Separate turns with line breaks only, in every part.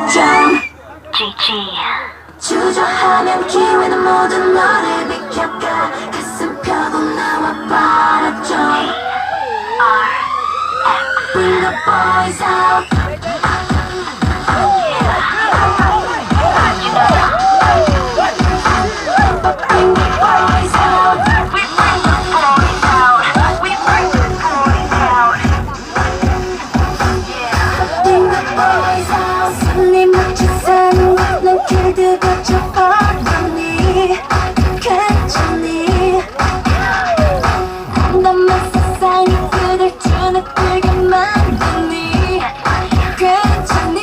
점 주저하면 기회는 모두 너를 비켜가 가슴 펴고 나와 바라죠 Bring the boys out Bring the boys out We bring the boys out We bring the boys out Bring the boys out 손이 멈춘 넌 길드가 좁아가니 괜찮니 담담한 세상이 그댈 주눅들게 만드니 괜찮니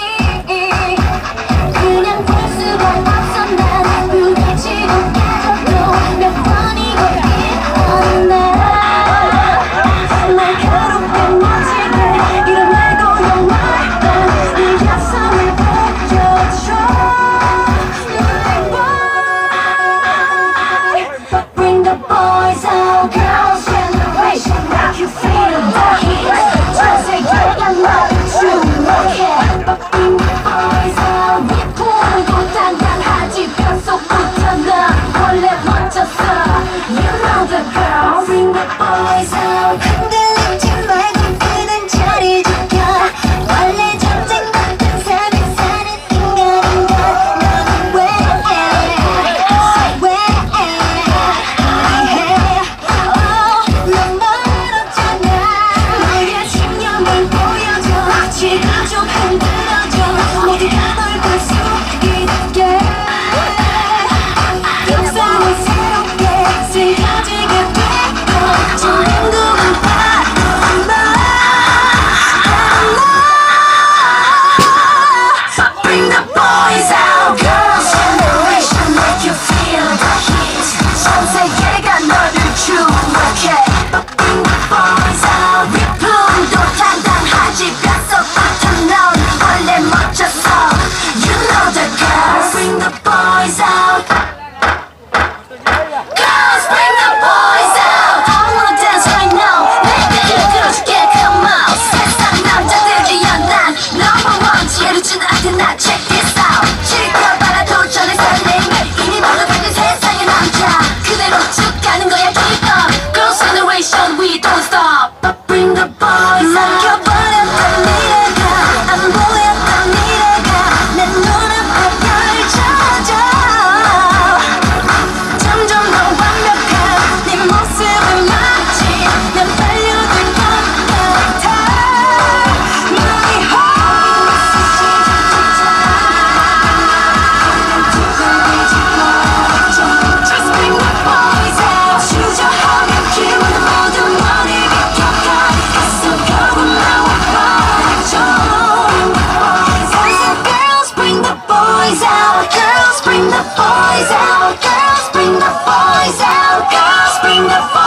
그냥 볼 수가 없어 나는 부딪히고 깨져도 몇 번이고 일어나 날 괴롭게 멋지게 일어나고 영원한 네 야성을 보여줘 Bring the boys out girls generation make you feel the heat 전 세계가 너를 주목해 Bring the boys out 예쁘고 당당하지 뼛속부터 넌 원래 멋졌어 You know the girl Bring the boys out 흔들리지 말고 그는 자리 지켜 원래 전쟁 같은 삶을 사는 인간인가 너는 왜 넌 멀었잖아 너의 신념을 보여줘 지금 좀 흔들어줘 모두가 널 볼 수 있게 역사는 새롭게 새겨지게 되고 지금 누군가 Bring the boys out girls generation make you feel the heat 전 세계가 너를 주목해 Bring the boys out 위풍도 당당하지 뼛속부터 넌 원래 멋졌어 You know the girls Bring the boys out Girls bring the boys out I wanna dance right now baby 들어줄게 come on 세상 남자들이 연단 number one 지혜를 주는 아테나 check this out 지켜봐라 도전의 설렘을 이미 모두 밝은 세상의 남자 그대로 쭉 가는 거야 keep up Girls generation we don't stop But bring the boys out 막혀버렸던 미래가 안 보였던 미래가 내 눈앞에 펼쳐져 점점 더 완벽한 네 모습을 마치 난 빨려들 것 같아 너의 Just bring the boys out 주저하면 기회는 모두 너를 비켜가 가슴 펴고 나와 바라죠 Girls bring the boys out Girls bring the boys out Girls bring the boys out Girls bring the boys